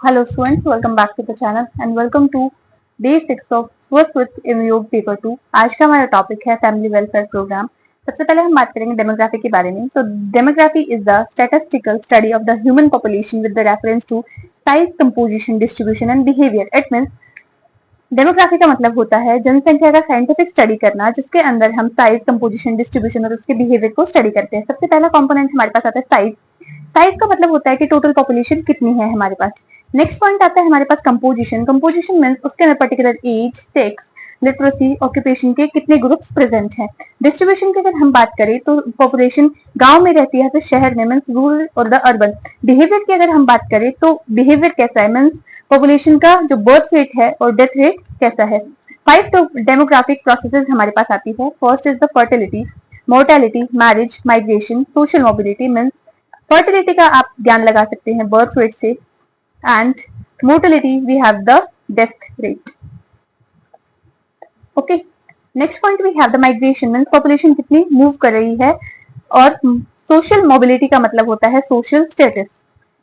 Hello students, welcome back to the channel and welcome to day 6 of Sanskrit in योग paper 2। आज का हमारा topic है फैमिली वेलफेयर प्रोग्राम। सबसे पहले हम बात करेंगे डेमोग्राफी के बारे में। Demography is the statistical study of the human population with the reference to size, composition, distribution and behaviour. It means demography का मतलब होता है जनसंख्या का साइंटिफिक स्टडी करना, जिसके अंदर हम साइज, कंपोजिशन, डिस्ट्रीब्यूशन और उसके बिहेवियर को स्टडी करते हैं। सबसे पहला कंपोनेंट हमारे पास आता है साइज। साइज का मतलब होता है कि टोटल पॉपुलेशन कितनी है हमारे पास। नेक्स्ट पॉइंट आता है हमारे पास कंपोजिशन। कंपोजिशन मींस उसके अंदर particular age, sex, literacy, occupation के कितने ग्रुप्स प्रेजेंट हैं। डिस्ट्रीब्यूशन की अगर हम बात करें तो पॉपुलेशन गांव में रहती है फिर शहर में, मींस रूरल और द अर्बन। बिहेवियर की अगर हम बात करें तो बिहेवियर कैसा है, मींस पॉपुलेशन का जो बर्थ रेट है और डेथ रेट कैसा है। 5 डेमोग्राफिक प्रोसेसेस हमारे पास आती है। First is the fertility, mortality, marriage, migration, social mobility. Means fertility का आप ध्यान लगा सकते हैं बर्थ रेट से, and mortality we have the death rate. Okay, next point we have the migration, means population कितनी मूव कर रही है, और सोशल मोबिलिटी का मतलब होता है सोशल स्टेटस।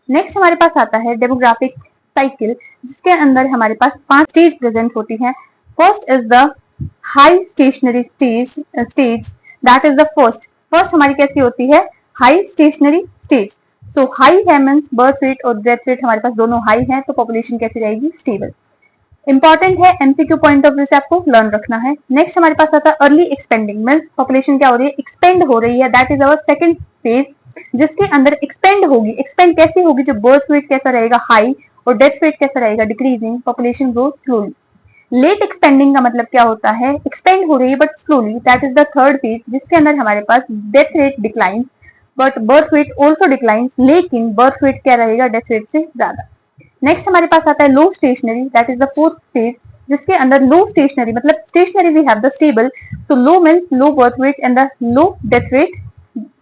नेक्स्ट हमारे पास आता है डेमोग्राफिक साइकिल, जिसके अंदर हमारे पास 5 स्टेज प्रेजेंट होती हैं। First is the high stationary stage, that is the first हमारी कैसी होती है, high stationary stage. So high है मींस बर्थ रेट और डेथ रेट हमारे पास दोनों हाई हैं, तो पॉपुलेशन कैसी रहेगी, स्टेबल। इंपॉर्टेंट है, एमसीक्यू पॉइंट ऑफ व्यू से आपको लर्न रखना है। नेक्स्ट हमारे पास आता है अर्ली एक्सपेंडिंग, मींस पॉपुलेशन क्या हो रही है, एक्सपेंड हो रही है। That is our second phase, जिसके अंदर एक्सपेंड होगी। एक्सपेंड कैसी होगी, जो बर्थ रेट कैसा रहेगा, हाई, और डेथ रेट कैसा रहेगा, decreasing. Population grow slowly. Late expanding का मतलब क्या होता है, एक्सपेंड हो रही है but slowly. That is the third phase, जिसके अंदर हमारे पास death rate decline but birth rate also decline, लेकिन बर्थ रेट क्या रहेगा, डेथ रेट से ज्यादा। नेक्स्ट हमारे पास आता है low stationary, that is the fourth phase, जिसके अंदर लो स्टेशनरी मतलब stationary we have the stable. So low means low birth rate and the low death rate,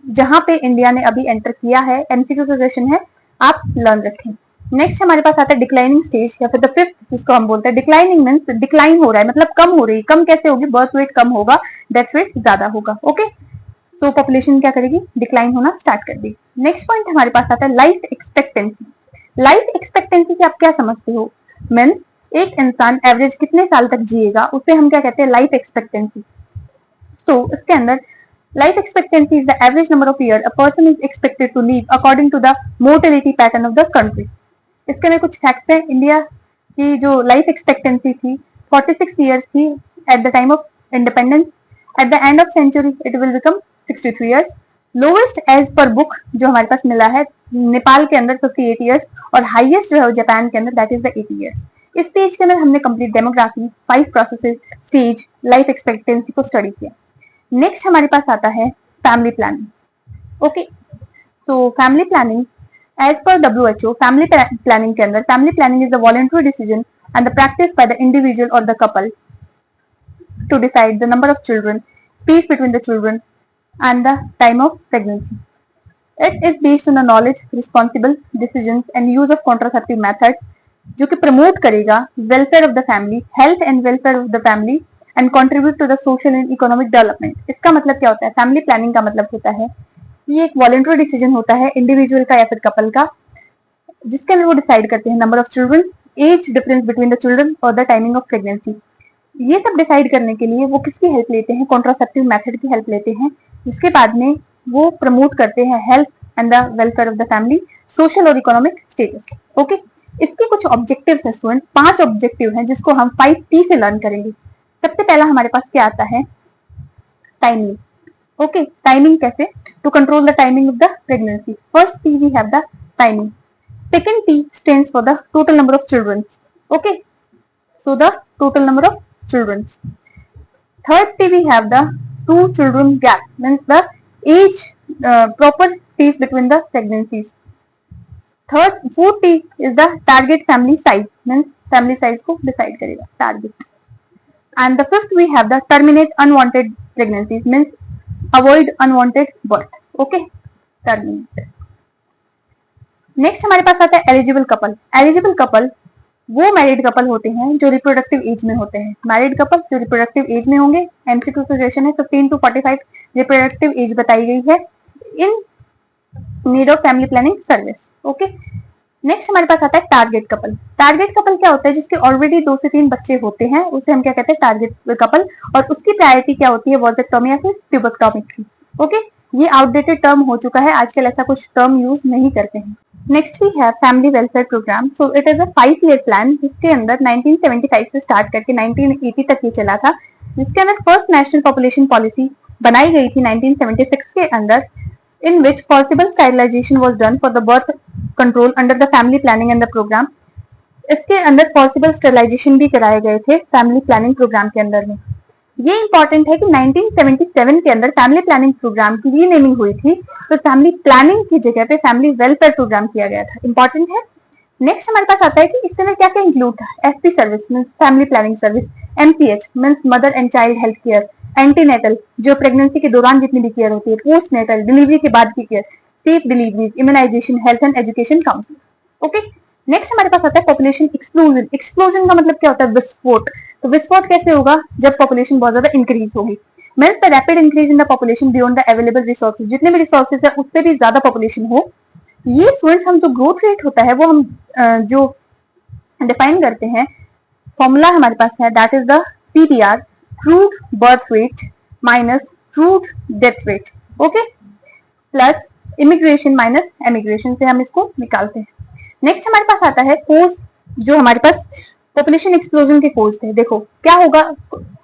जहां पे इंडिया ने अभी एंटर किया है। एमसीक्यू का क्वेश्चन है, आप लर्न रखें। नेक्स्ट हमारे पास आता है डिक्लाइनिंग स्टेज या फिर द फिफ्थ, जिसको हम बोलते हैं डिक्लाइनिंग मींस डिक्लाइन हो रहा है, मतलब कम हो रही है। कम कैसे होगी, बर्थ रेट कम होगा, डेथ रेट ज्यादा होगा। ओके, सो पॉपुलेशन क्या करेगी, डिक्लाइन होना स्टार्ट कर देगी। नेक्स्ट पॉइंट हमारे पास आता है लाइफ एक्सपेक्टेंसी। लाइफ एक्सपेक्टेंसी से आप क्या समझते हो, मींस एक इंसान एवरेज कितने साल तक जिएगा, उसे हम क्या कहते हैं, लाइफ एक्सपेक्टेंसी। तो इसके अंदर life expectancy is the average number of year a person is expected to live according to the mortality pattern of the country. इसके अंदर कुछ फैक्ट्स हैं। इंडिया की जो लाइफ एक्सपेक्टेंसी थी 46 ईयर्स थी at the time of independence. At the end of century it will become 63 years. Lowest age पर book जो हमारे पास मिला है नेपाल के अंदर 58 ईयर्स, और हाईएस्ट जो है जापान के अंदर, दैट इज द 80 ईयर्स। इस स्टेज के अंदर हमने complete demography, 5 processes, stage, life expectancy को स्टडी किया। नेक्स्ट हमारे पास आता है फैमिली प्लानिंग। ओके, तो फैमिली प्लानिंग एज पर WHO, फैमिली प्लानिंग के अंदर family planning is the voluntary decision and the practice by the individual और the couple to decide the number of children, space between the children and the time of pregnancy. It is based on the knowledge, responsible decisions and use of contraceptive methods, जो कि promote करेगा welfare of the family, health and welfare of the family and contribute to the social and economic development. इसका मतलब क्या होता है, family planning का मतलब होता है ये एक वॉलंटरी डिसीजन होता है इंडिविजुअल का या फिर कपल का, जिसके अंदर वो डिसाइड करते हैं number of children, age difference between the children और द टाइमिंग ऑफ प्रेगनेंसी। ये सब डिसाइड करने के लिए वो किसकी हेल्प लेते हैं, कॉन्ट्रासेप्टिव मेथड की हेल्प लेते हैं, जिसके बाद में वो प्रमोट करते हैं health and the welfare of the family, social और इकोनॉमिक स्टेटस। ओके, इसके कुछ ऑब्जेक्टिव्स हैं स्टूडेंट्स, 5 ऑब्जेक्टिव हैं जिसको हम 5T से लर्न करेंगे। सबसे पहला हमारे पास क्या आता है, टाइमिंग। ओके, टाइमिंग कैसे, to control the timing of the pregnancy. First T we have the timing. Second T stands for the total number of childrens. Okay, so the total number of children's. Third T we have the 2 children gap, means the age, proper space between the pregnancies. Fourth T is the target family size, means family size को decide करेगा target. And the fifth we have the terminate unwanted pregnancies, means avoid unwanted birth. Okay, terminate. Next हमारे पास आता है eligible couple. Eligible couple वो married couple होते हैं जो रिप्रोडक्टिव एज में होते हैं। मैरिड कपल जो रिप्रोडक्टिव एज में होंगे, एमसीक्यू क्वेश्चन है, 15 to 45 रिप्रोडक्टिव एज बताई गई है, in need of family planning service. Okay, next हमारे पास आता है टारगेट कपल। टारगेट कपल क्या होता है? जिसके ऑलरेडी 2 से 3 बच्चे होते हैं उसे हम क्या कहते हैं? Target couple. और उसकी प्रायोरिटी क्या होती है? वॉजेक्टोमी या फिर ट्यूबेक्टोमी की। ओके, ये आउटडेटेड टर्म हो चुका है, आजकल ऐसा कुछ टर्म यूज नहीं करते हैं। Next we have family welfare programme. So it is a 5 year plan जिसके अंदर 1975 से स्टार्ट करके 1980 तक ये चला था, जिसके अंदर फर्स्ट नेशनल पॉपुलेशन पॉलिसी बनाई गई थी 1976 के अंदर, in which forcible sterilization was done for the birth control under the family planning and the program. इसके अंदर फॉर्सिबल स्टेरिलाइजेशन भी कराए गए थे फैमिली प्लानिंग प्रोग्राम के अंदर में। ये इंपॉर्टेंट है कि 1977 के अंदर फैमिली प्लानिंग प्रोग्राम की रीनेमिंग हुई थी, तो फैमिली प्लानिंग की जगह पे फैमिली वेलफेयर प्रोग्राम किया गया था। इंपॉर्टेंट है। नेक्स्ट हमारे पास आता है कि इससे क्या क्या इंक्लूड था? FP service means family planning service, MPH means mother and child health care, antenatal जो प्रेगनेंसी के दौरान जितनी भी केयर होती है, पोस्ट नेटल डिलीवरी के बाद की care, safe delivery, immunisation, health and education counselling. Okay, next हमारे पास आता है पॉपुलेशन एक्सप्लोजन। एक्सप्लोजन का मतलब क्या होता है? विस्फोट। तो विस्फोट कैसे होगा? जब पॉपुलेशन बहुत ज्यादा इंक्रीज होगी। Means the rapid increase in the population beyond the available resources, जितने भी रिसोर्सेज है उससे भी ज्यादा पॉपुलेशन हो। ये स्टूडेंट्स हम जो ग्रोथ रेट होता है वो हम जो डिफाइन करते हैं, फॉर्मूला हमारे पास है, that is the PBR, crude birth rate minus crude death rate, okay, plus immigration minus emigration से हम इसको निकालते हैं। नेक्स्ट हमारे पास आता है कोज, जो हमारे पास पॉपुलेशन एक्सप्लोजन के कोज थे। देखो क्या होगा,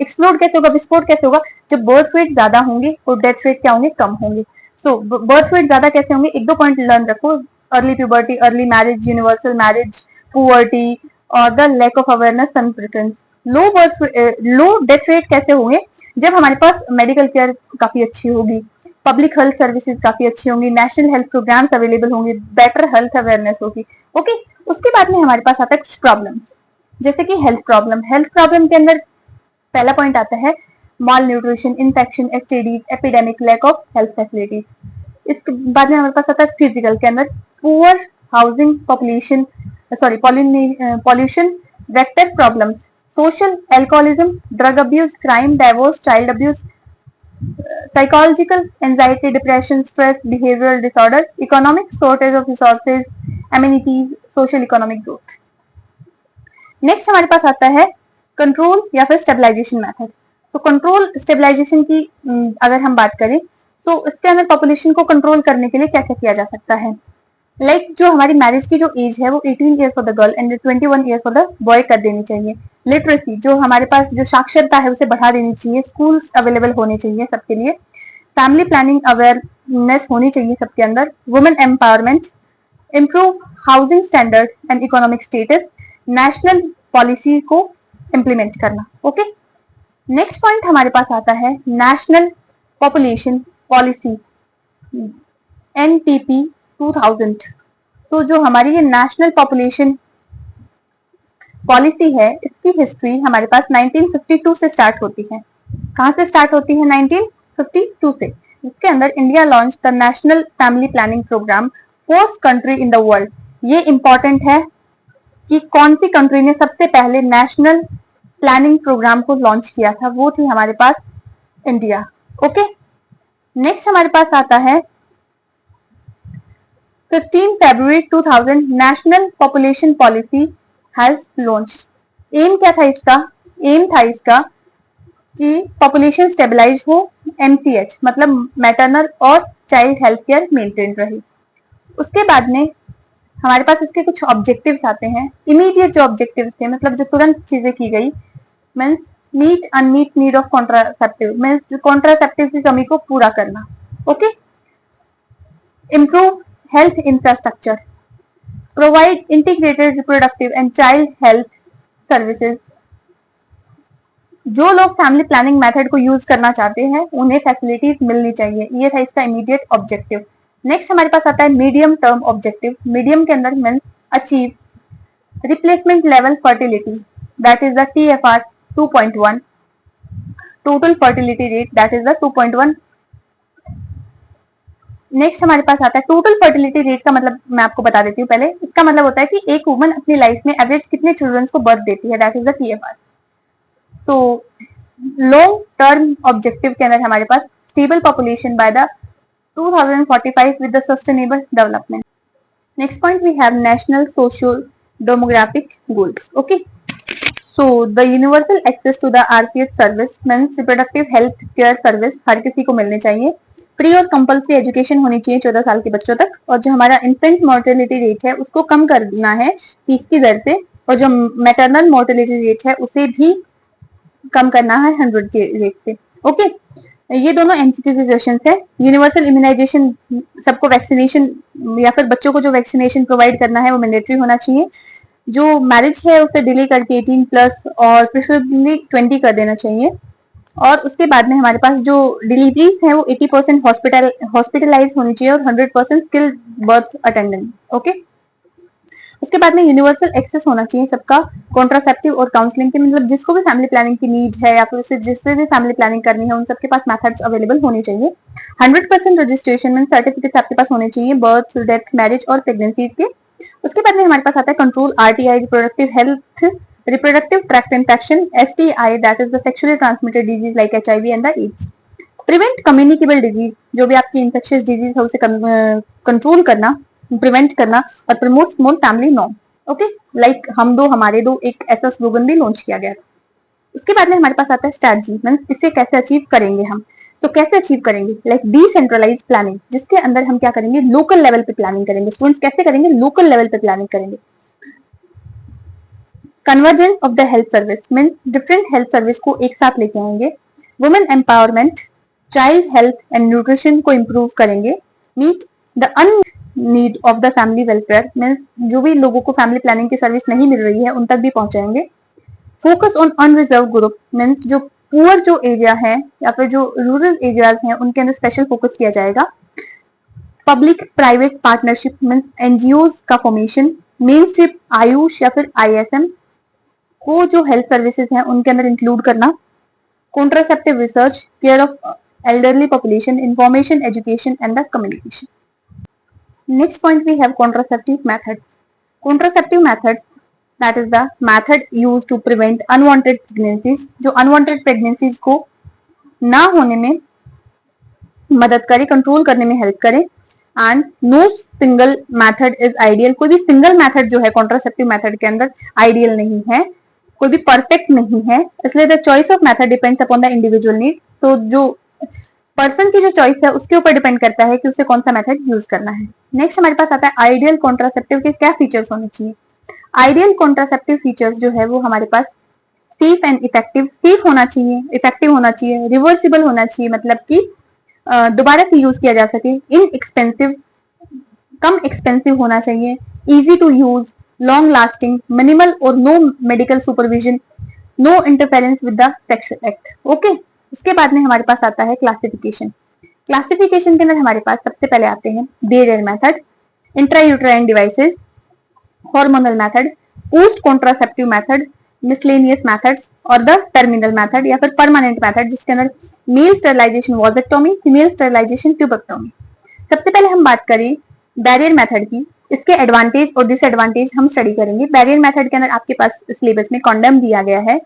एक्सप्लोड कैसे होगा, विस्फोट कैसे होगा? जब बर्थ रेट ज्यादा होंगे और डेथ रेट क्या होंगे? कम होंगे। सो बर्थ रेट ज्यादा कैसे होंगे? 1-2 पॉइंट लर्न रखो, early puberty, early marriage, universal marriage, poverty और the lack of awareness and preference. Low death rate कैसे होंगे? जब हमारे पास मेडिकल केयर काफी अच्छी होगी, पब्लिक हेल्थ सर्विसेज काफी अच्छी होंगी, नेशनल हेल्थ प्रोग्राम्स अवेलेबल होंगे, बेटर हेल्थ अवेयरनेस होगी। ओके, उसके बाद में हमारे पास आता है कुछ प्रॉब्लम्स, जैसे कि हेल्थ प्रॉब्लम। हेल्थ प्रॉब्लम के अंदर पहला पॉइंट आता है malnutrition, infection, STDs, epidemic, lack of health facilities. इसके बाद में हमारे पास आता है फिजिकल के अंदर poor housing, population sorry pollution, vector problems, social alcoholism, drug abuse, crime, divorce, child abuse, psychological anxiety, depression, stress, behavioral disorder, economic shortage of resources, amenities, social economic growth. Next हमारे पास आता है control या फिर stabilization method. तो control stabilization की अगर हम बात करें तो इसके अंदर पॉपुलेशन को कंट्रोल करने के लिए क्या क्या किया जा सकता है? लाइक जो हमारी मैरिज की जो एज है वो 18 year for the girl and 21 year for the boy कर देनी चाहिए। लिटरेसी, जो हमारे पास जो साक्षरता है उसे बढ़ा देनी चाहिए, स्कूल्स अवेलेबल होने चाहिए सबके लिए, फैमिली प्लानिंग अवेयरनेस होनी चाहिए सबके अंदर, women empowerment, improve housing standard and economic status, national policy को इम्प्लीमेंट करना। ओके, नेक्स्ट पॉइंट हमारे पास आता है नेशनल पॉपुलेशन पॉलिसी एनपीपी 2000। तो जो हमारी ये नेशनल पॉपुलेशन पॉलिसी है इसकी हिस्ट्री हमारे पास 1952 से स्टार्ट होती है। कहां से स्टार्ट होती है? 1952 से, जिसके अंदर India launch the national family planning programme first country in the world. ये इंपॉर्टेंट है कि कौन सी कंट्री ने सबसे पहले नेशनल प्लानिंग प्रोग्राम को लॉन्च किया था, वो थी हमारे पास इंडिया। ओके, नेक्स्ट हमारे पास आता है 15 फरवरी 2000 national population policy has launched. Aim क्या था इसका? एम था इसका कि पॉपुलेशन स्टेबलाइज हो, एमसीएच मतलब मैटरनल और चाइल्ड हेल्थ केयर मेंटेन रहे। उसके बाद में हमारे पास इसके कुछ ऑब्जेक्टिव्स आते हैं। इमीडिएट जो ऑब्जेक्टिव्स थे मतलब जो तुरंत चीजें की गई, means meet unmet need of contraceptive, means contraceptive की कमी को पूरा करना। Okay, improve health infrastructure, provide integrated reproductive and child health services. जो लोग फैमिली प्लानिंग मेथड को यूज करना चाहते हैं उन्हें फैसिलिटीज मिलनी चाहिए। ये था इसका इमीडिएट ऑब्जेक्टिव। नेक्स्ट हमारे पास आता है मीडियम टर्म ऑब्जेक्टिव। मीडियम के अंदर means achieve replacement level fertility, that is the TFR 2.1, total fertility rate, that is the 2.1। Next हमारे पास आता है टोटल फर्टिलिटी रेट का मतलब मैं आपको बता देती हूँ पहले। इसका मतलब होता है कि एक वुमन अपनी लाइफ में एवरेज कितने चिल्ड्रंस को बर्थ देती है, दैट इज द TFR। तो लॉन्ग टर्म ऑब्जेक्टिव के अंदर हमारे पास stable population by the 2045 with the sustainable development. Next point we have national social demographic goals. Okay. So the universal access to the RCH service means reproductive health care service हर किसी को मिलने चाहिए. Free और compulsory education होनी चाहिए 14 साल के बच्चों तक. और जो हमारा इन्फेंट मोर्टेलिटी रेट है उसको कम करना है 30 की दर से. और जो मैटरनल मोर्टेलिटी रेट है उसे भी कम करना है 100 के रेट से. ओके. ये दोनों एमसीक्यू के क्वेश्चन है. यूनिवर्सल इम्यूनाइजेशन, सबको वैक्सीनेशन या फिर बच्चों को जो वैक्सीनेशन प्रोवाइड करना है वो मैंडेटरी होना चाहिए. जो मैरिज है उसे डिले करके 18+ और प्रेफरेबली 20 कर देना चाहिए. और उसके बाद में हमारे पास जो डिलीवरीज है वो 80% हॉस्पिटलाइज होनी चाहिए और 100% स्किल्ड बर्थ अटेंडेंट. ओके. उसके बाद में यूनिवर्सल एक्सेस होना चाहिए सबका कॉन्ट्रासेप्टिव और काउंसलिंग के, मतलब जिसको भी फैमिली प्लानिंग की नीड है या फिर उसे जिससे भी फैमिली प्लानिंग करनी है उन सबके पास मेथड्स अवेलेबल होने चाहिए. 100% रजिस्ट्रेशन में सर्टिफिकेट्स आपके पास होने चाहिए बर्थ, डेथ, मैरिज और प्रेगनेंसी के. उसके बाद में हमारे पास आता है control RTI, reproductive health, reproductive tract infection, STI that is the sexually transmitted disease like HIV and the AIDS. Prevent communicable disease, जो भी आपकी इन्फेक्शियस डिजीज है उसे कंट्रोल करना, प्रिवेंट करना और promote small family norm. Okay. Like हम दो हमारे दो एक ऐसा स्लोगन भी लॉन्च किया गया था. उसके बाद में हमारे पास आता है स्ट्रैटेजी, मींस इसे कैसे अचीव करेंगे हम. तो कैसे अचीव करेंगे, लाइक डिसेंट्रलाइज प्लानिंग, जिसके अंदर हम क्या करेंगे लोकल लेवल पे प्लानिंग करेंगे. स्टूडेंट्स कैसे करेंगे, लोकल लेवल पे प्लानिंग करेंगे. Convergence of the health service, means different health service को एक साथ लेके आएंगे. Women empowerment, child health and nutrition को इम्प्रूव करेंगे. Meet the need of the family welfare, means जो भी लोगों को फैमिली प्लानिंग की सर्विस नहीं मिल रही है उन तक भी पहुंचाएंगे. Focus on unreserved group, means जो पुअर जो एरिया है या फिर जो रूरल एरियाज हैं उनके अंदर स्पेशल फोकस किया जाएगा. Public private partnership means NGOs का फॉर्मेशन. मेन स्ट्रीम आयुष या फिर ISM को जो हेल्थ सर्विसेज हैं उनके अंदर इंक्लूड करना. Contraceptive research, care of elderly population, information, education and the communication. Next point we have contraceptive methods. Contraceptive methods, that is the method used to prevent unwanted pregnancies, जो unwanted pregnancies को ना होने में मदद करे, control करने में help करे. And no single method is ideal, कोई भी सिंगल मेथड जो है कॉन्ट्रासेप्टिव मेथड के अंदर आइडियल नहीं है, कोई भी परफेक्ट नहीं है. इसलिए the choice of method depends upon the individual need. तो जो पर्सन की जो चॉइस है उसके ऊपर डिपेंड करता है कि उसे कौन सा मेथड यूज करना है. नेक्स्ट हमारे पास आता है आइडियल कॉन्ट्रासेप्टिव के क्या फीचर्स होने चाहिए. आइडियल कॉन्ट्रासेप्टिव फीचर्स जो है वो हमारे पास सेफ एंड इफेक्टिव, सेफ होना चाहिए, इफेक्टिव होना चाहिए, रिवर्सिबल होना चाहिए, मतलब कि दोबारा से यूज किया जा सके. इनएक्सपेंसिव, कम एक्सपेंसिव होना चाहिए. Easy to use, long lasting, minimal और no medical supervision, no interference with the sexual act. Okay. उसके बाद में हमारे पास आता है क्लासिफिकेशन. क्लासिफिकेशन के अंदर हमारे पास सबसे पहले आते हैं barrier method, intrauterine devices, hormonal method, post contraceptive method, miscellaneous methods और द टर्मिनल मेथड या फिर परमानेंट मेथड, जिसके अंदर male sterilisation vasectomy, female sterilisation tubectomy. सबसे पहले हम बात करें बैरियर मेथड की. इसके एडवांटेज और डिसएडवांटेज हम स्टडी करेंगे. बैरियर मेथड के अंदर आपके पास सिलेबस में कॉन्डम दिया गया है.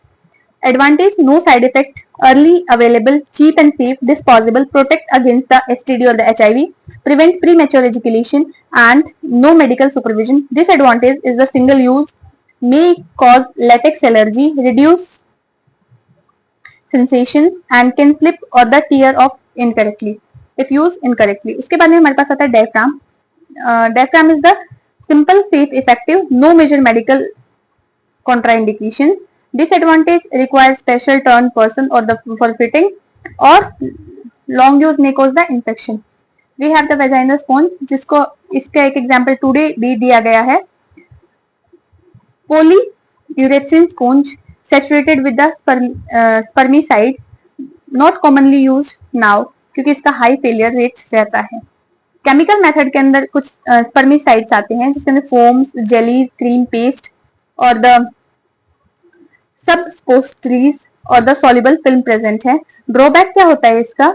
Advantage, no side effect, early available, cheap and safe, disposable, protect against the STD or the HIV, prevent premature ejaculation and no medical supervision. Disadvantage is the single use, may cause latex allergy, reduce sensation and can slip or the tear off incorrectly if used incorrectly. उसके बाद में हमारे पास आता है diaphragm. Diaphragm is the simple, safe, effective, no major medical contraindications. Disadvantage, requires special turn person or the for fitting or long use may cause the infection. We have the vaginal sponge, जिसको इसका एक example today भी दिया गया है. Polyurethane sponge saturated with the spermicide, not commonly used now क्योंकि इसका high failure rate रहता है. केमिकल मेथड के अंदर कुछ स्पर्मिसाइड्स आते हैं जिसके अंदर फोम्स, जेली, क्रीम पेस्ट और द सबस्पोस्ट्रीज और द सॉल्युबल फिल्म प्रेजेंट है. ड्रॉबैक क्या होता है इसका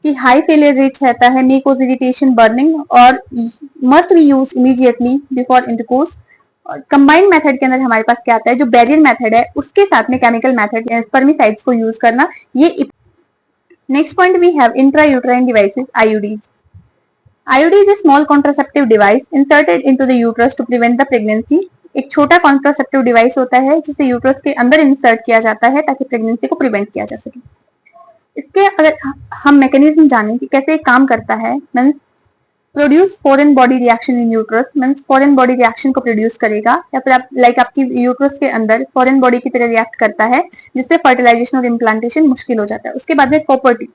कि हाई फेलियर रेट रहता है, मे कॉज इरिटेशन, बर्निंग और must be use immediately before intercourse. Combined method के अंदर हमारे पास क्या आता है, जो बैरियर मेथड है उसके साथ में केमिकल मेथड स्पर्मिसाइड्स को यूज करना. ये next point we have intrauterine devices, IUDs. IUD is a small contraceptive device inserted into the uterus to prevent the pregnancy. एक छोटा कॉन्ट्रासेप्टिव डिवाइस होता है जिसे यूट्रस के अंदर इंसर्ट किया जाता है ताकि प्रेगनेंसी को प्रिवेंट किया जा सके। इसके अगर हम मैकेनिज्म जानें कि कैसे काम करता है, means produce foreign body reaction in uterus, means foreign body reaction को प्रोड्यूस करेगा या फिर आप आपकी यूट्रस के अंदर फॉरेन बॉडी की तरह रिएक्ट करता है जिससे फर्टिलाइजेशन और इम्प्लांटेशन मुश्किल हो जाता है। उसके बाद में कॉपर टी,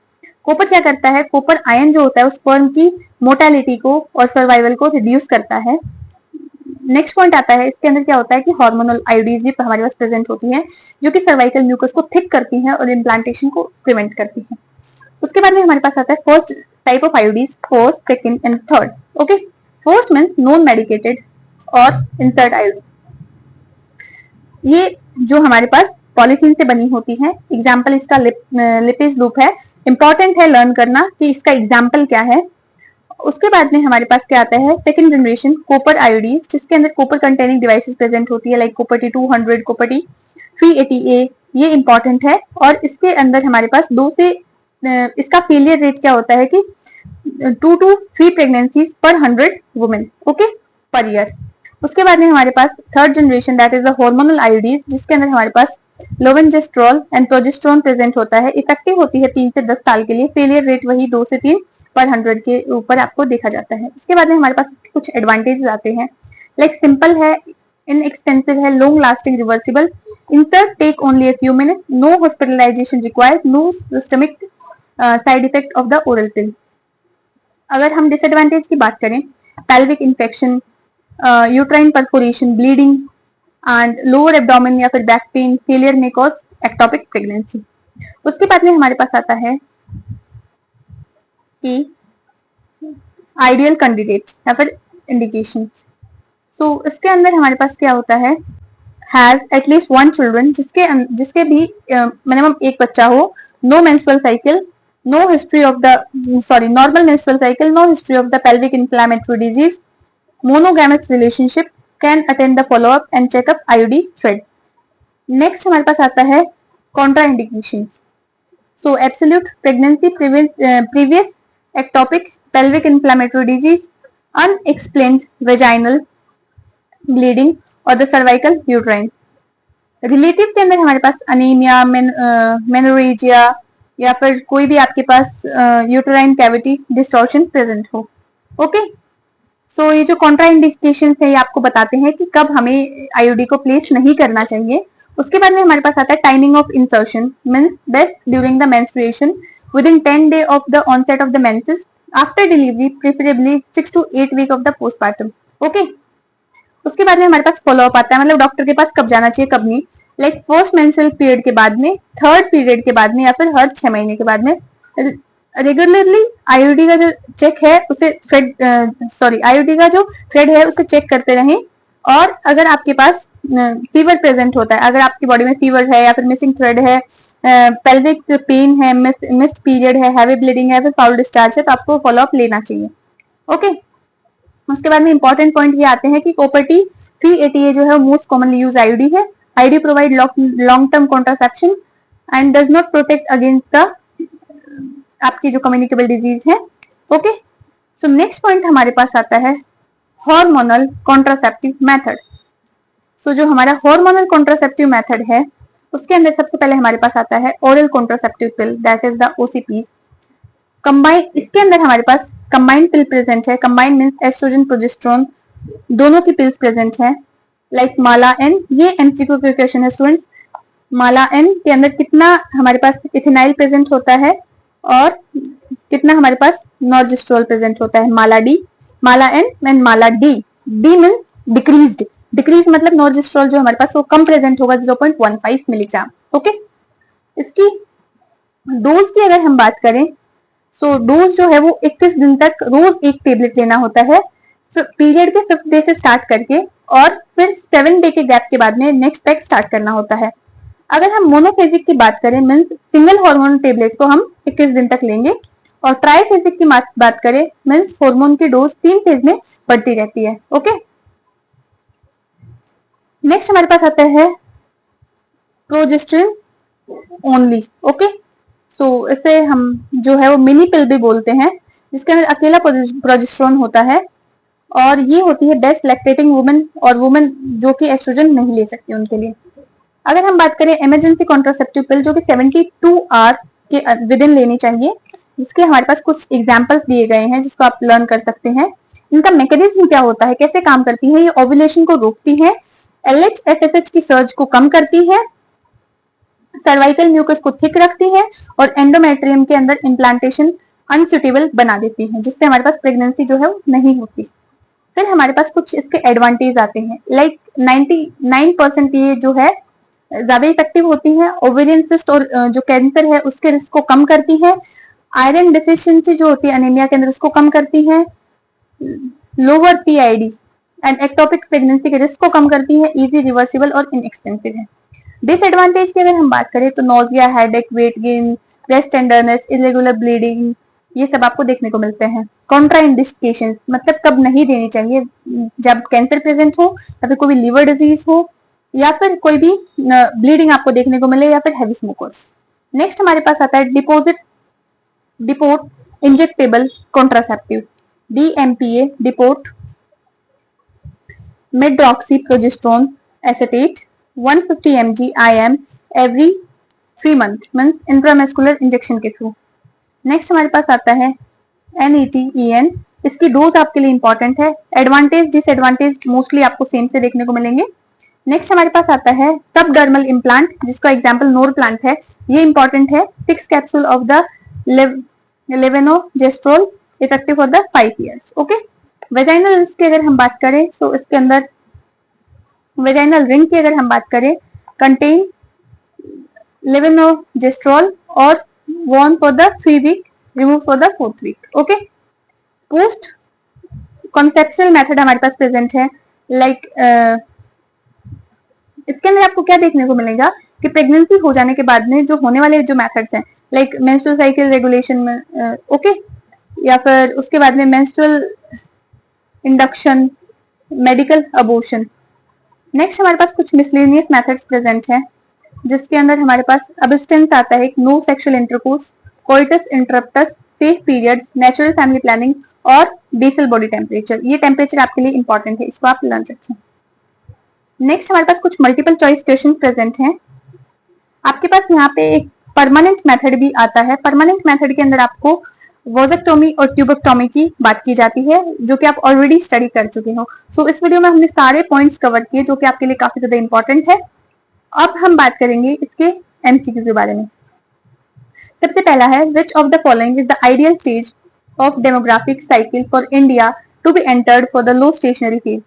कॉपर क्या करता है, कॉपर आयन जो होता है उस स्पर्म की मोर्टेलिटी को और सर्वाइवल को रिड्यूस करता है। नेक्स्ट पॉइंट आता है, इसके अंदर क्या होता है कि हार्मोनल आईडीज भी हमारे पास प्रेजेंट होती हैं जो कि सर्वाइकल म्यूकस को थिक करती हैं और इम्प्लांटेशन को प्रिवेंट करती हैं। उसके बाद में हमारे पास आता है first type of IUDs, first, second and third. Okay, first means non medicated और इंसर्ट आईडी। ये जो हमारे पास पॉलीथीन से बनी होती है, एग्जाम्पल इसका लिपिस लूप है। इंपॉर्टेंट है लर्न करना कि इसका एग्जाम्पल क्या है। उसके बाद में हमारे पास क्या आता है, सेकंड जनरेशन कॉपर आयोडीज, जिसके अंदर कॉपर कंटेनिंग डिवाइसेस प्रेजेंट होती है, like copper T 200, copper T 380A। ये इंपॉर्टेंट है। और इसके अंदर हमारे पास इसका फेलियर रेट क्या होता है कि 2 to 3 प्रेगनेंसीज पर 100 वुमेन, ओके, पर ईयर। उसके बाद में हमारे पास third generation that is the hormonal IUDs, जिसके अंदर हमारे पास लोवेंजेस्ट्रॉल एंड प्रोजेस्टेरोन प्रेजेंट होता है। इफेक्टिव होती है 3 से 10 साल के लिए। फेलियर रेट वही 2 से 3 पर 100 के ऊपर आपको देखा जाता है। इसके बाद में हमारे पास कुछ एडवांटेजेस आते हैं, लाइक सिंपल है, इनएक्सपेंसिव है, long lasting, reversible, insert take only a few minute, no hospitalisation required, no systemic side effect of the oral pill. अगर हम डिसएडवांटेज की बात करें, pelvic infection, uterine perforation, bleeding and lower abdomen या फिर back pain, failure में cause ectopic pregnancy. उसके बाद में हमारे पास आता है कि आइडियल कैंडिडेट या फिर इंडिकेशंस। सो इसके अंदर हमारे पास क्या होता है, हैज एटलीस्ट 1 चिल्ड्रन, जिसके भी मिनिमम एक बच्चा हो, no menstrual cycle, no history of the normal menstrual cycle, no history of the pelvic inflammatory disease, monogamous relationship, can attend the follow up and checkup IUD thread. Next हमारे पास आता है contraindications. So absolute pregnancy, previous ectopic, pelvic inflammatory disease, unexplained vaginal bleeding और the cervical uterine। Relative के अंदर हमारे पास anaemia, menorrhagia या फिर कोई भी आपके पास यूटेराइन कैविटी डिस्टॉर्शन प्रेजेंट हो। ओके, सो ये जो कॉन्ट्राइंडिकेशन है ये आपको बताते हैं कि कब हमें आईयूडी को प्लेस नहीं करना चाहिए। उसके बाद में हमारे पास आता है timing of insertion, means best during the menstruation, within 10 days of the onset of the menses, after delivery preferably 6 to 8 week of the postpartum। Okay, उसके बाद में हमारे पास फॉलो अप आता है, मतलब डॉक्टर के पास कब जाना चाहिए कब नहीं, लाइक फर्स्ट मेंस्ट्रुअल पीरियड के बाद में, थर्ड पीरियड के बाद में या फिर हर 6 महीने के बाद में। रेगुलरली आईयूडी का जो चेक है उसे आईयूडी का जो थ्रेड है उसे चेक करते रहें। और अगर आपके पास फीवर प्रेजेंट होता है, अगर आपकी बॉडी में फीवर है या फिर मिसिंग थ्रेड है, पेल्विक पेन है, मिस्ड पीरियड है, हैवी ब्लीडिंग है, फिर फाउल डिस्चार्ज है, तो आपको फॉलो अप लेना चाहिए। ओके, उसके बाद में इंपॉर्टेंट पॉइंट ये आते हैं कि कॉपर टी 380A जो है मोस्ट कॉमनली यूज आईयूडी है। IUD provide long term contraception and does not protect against the आपकी जो कम्युनिकेबल डिजीज है। ओके, सो नेक्स्ट पॉइंट हमारे पास आता है हार्मोनल कॉन्ट्रासेप्टिव मेथड। सो जो हमारा हार्मोनल कॉन्ट्रासेप्टिव मेथड है उसके अंदर सबसे पहले हमारे पास आता है oral contraceptive pill, that is the OCP. Combine, इसके अंदर हमारे पास कंबाइंड पिल प्रेजेंट है। कंबाइंड मींस एस्ट्रोजन प्रोजेस्टेरोन दोनों की पिल्स प्रेजेंट है, लाइक माला एन। ये एमसीक्यू का क्वेश्चन है स्टूडेंट्स, माला एन के अंदर कितना हमारे पास इथेनाइल प्रेजेंट होता है और कितना हमारे पास नॉर्जेस्ट्रोल प्रेजेंट होता है, Mala D, Mala N and Mala D. D means decreased, decrease मतलब नॉर्जेस्ट्रोल जो हमारे पास वो कम प्रेजेंट होगा 0.15 मिलीग्राम। ओके, इसकी डोज की अगर हम बात करें, सो डोज जो है वो 21 दिन तक रोज एक टेबलेट लेना होता है, पीरियड के 5th डे से स्टार्ट करके, और फिर 7 डे के गैप के बाद में नेक्स्ट पैक स्टार्ट करना होता है। अगर हम मोनोफेजिक की बात करें, मींस सिंगल हार्मोन टेबलेट को हम 21 दिन तक लेंगे, और ट्राइफेजिक की बात करें, मींस हार्मोन की डोज 3 फेज में बढ़ती रहती है। ओके, नेक्स्ट हमारे पास आता है प्रोजेस्टेरोन ओनली। ओके, सो इसे हम जो है वो मिनी पिल भी बोलते हैं, जिसके अंदर अकेला प्रोजेस्टेरोन होता है, और ये होती है बेस्ट लैक्टेटिंग वुमेन और वुमेन जो कि एस्ट्रोजन नहीं ले सकती उनके लिए। अगर हम बात करें इमरजेंसी कॉन्ट्रासेप्टिव पिल जो कि 72 आवर के विद इन लेनी चाहिए, जिसके हमारे पास कुछ एग्जांपल्स दिए गए हैं जिसको आप लर्न कर सकते हैं। इनका मैकेनिज्म क्या होता है, कैसे काम करती है? ये ओव्यूलेशन को रोकती है, एलएच एफएसएच की सर्ज को कम करती है, सर्वाइकल म्यूकस को थिक रखती है, और एंडोमेट्रियम के अंदर इम्प्लांटेशन अनसुटेबल बना देती है, जिससे हमारे पास प्रेगनेंसी जो है वो नहीं होती। फिर हमारे पास कुछ इसके एडवांटेज आते हैं, लाइक 99% ये जो है ज्यादा इफेक्टिव होती है। ओवेरियन सिस्ट और जो कैंसर है उसके रिस्क को कम करती है। आयरन डिफिशियंसी जो होती है अनीमिया के अंदर उसको कम करती है। Lower PID and ectopic pregnancy के रिस्क को कम करती है। इजी रिवर्सिबल और इनएक्सपेंसिव है। डिसएडवांटेज की अगर हम बात करें तो nausea, headache, weight gain, breast tenderness, irregular bleeding, ये सब आपको देखने को मिलते हैं। कॉन्ट्राइंडिकेशन मतलब कब नहीं देनी चाहिए, जब कैंसर प्रेजेंट हो या फिर कोई भी लिवर डिजीज हो या फिर कोई भी ब्लीडिंग आपको देखने को मिले या फिर हैवी स्मोकर्स। नेक्स्ट हमारे पास आता है depot injectable contraceptive, DMPA, depot medroxyprogesterone acetate 150 mg IM एवरी 3 month मींस इंट्रामस्कुलर इंजेक्शन के थ्रू। नेक्स्ट हमारे पास आता है NETEN, इसकी डोज आपके लिए इंपॉर्टेंट है। एडवांटेज डिसएडवांटेज मोस्टली आपको सेम से देखने को मिलेंगे। नेक्स्ट हमारे पास आता है सबडर्मल इम्प्लांट, जिसका एग्जांपल नोर प्लांट है, ये इंपॉर्टेंट है। 6 capsule of the levonorgestrel effective for the 5 years। Okay, vaginal की अगर हम बात करें तो इसके अंदर वेजाइनल रिंग की अगर हम बात करें, कंटेन लेवेनोजेस्ट्रोल और worn for the 3 week, remove for the 4th week। Okay, post conceptual method हमारे पास प्रेजेंट है, लाइक इसके अंदर आपको क्या देखने को मिलेगा कि प्रेगनेंसी हो जाने के बाद में जो होने वाले जो मेथड्स हैं, लाइक मेंस्ट्रुअल साइकिल रेगुलेशन में, ओके, या फिर उसके बाद में menstrual induction, medical abortion. Next हमारे पास कुछ मिसलेनियस मेथड्स प्रेजेंट हैं, जिसके अंदर हमारे पास अबिस्टेंस आता है, no sexual intercourse, coitus interruptus, safe period, natural family planning और बेसल बॉडी टेम्परेचर। ये टेम्परेचर आपके लिए इंपॉर्टेंट है, इसको आप लर्न रखें। नेक्स्ट हमारे पास कुछ मल्टीपल चॉइस क्वेश्चन प्रेजेंट हैं। आपके पास यहाँ पे एक परमानेंट मेथड भी आता है। परमानेंट मेथड के अंदर आपको वोजेक्टोमी और ट्यूबेक्टोमी की बात की जाती है, जो कि आप ऑलरेडी स्टडी कर चुके हो। सो इस वीडियो में हमने सारे पॉइंट्स कवर किए जो कि आपके लिए काफी ज्यादा इंपॉर्टेंट है। अब हम बात करेंगे इसके MCQ के बारे में। सबसे पहला है, which of the following is the ideal stage of demographic cycle for India to be entered for the low stationary phase.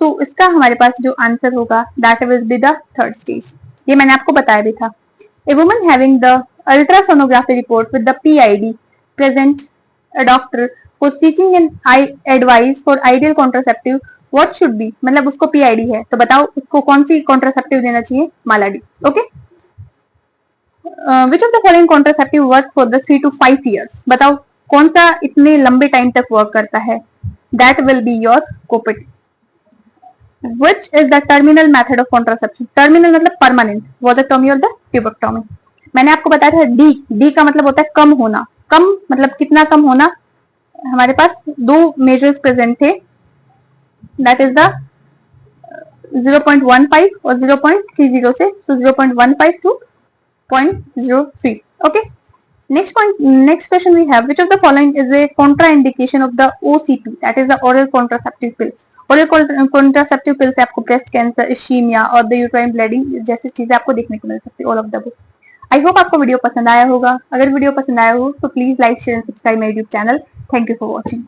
तो इसका हमारे पास जो आंसर होगा that will be the 3rd stage. ये मैंने आपको बताया भी था। A woman having the ultrasonography report with the PID present a doctor for seeking an advice for ideal contraceptive, what should be, मतलब उसको PID है तो बताओ उसको कौन सी कॉन्ट्रासेप्टिव देना चाहिए? Mala D. Okay, which of the following contraceptive work for the 3 to 5 years, बताओ कौन सा इतने लंबे टाइम तक वर्क करता है? That will be your copper T. Which is the terminal method of contraception? Terminal मतलब परमानेंट, वोजेक्टोमी और द ट्यूबेक्टोमी। मैंने आपको बताया था डी का मतलब होता है कम होना। कम मतलब कितना कम होना? हमारे पास 2 मेजर्स प्रेजेंट थे, दैट इज द 0.15 और 0.30 से, तो 0.15 to 0.03। Okay, next question we have, which of the following is a contraindication of the OCP, that is the oral contraceptive pill? oral contraceptive pill से आपको ब्रेस्ट कैंसर, इश्कीमिया और the uterine bleeding जैसी चीजें आपको देखने को मिल सकती है। All of the book. I hope आपको वीडियो पसंद आया होगा। अगर वीडियो पसंद आया हो तो please like, share and subscribe my YouTube channel. Thank you for watching.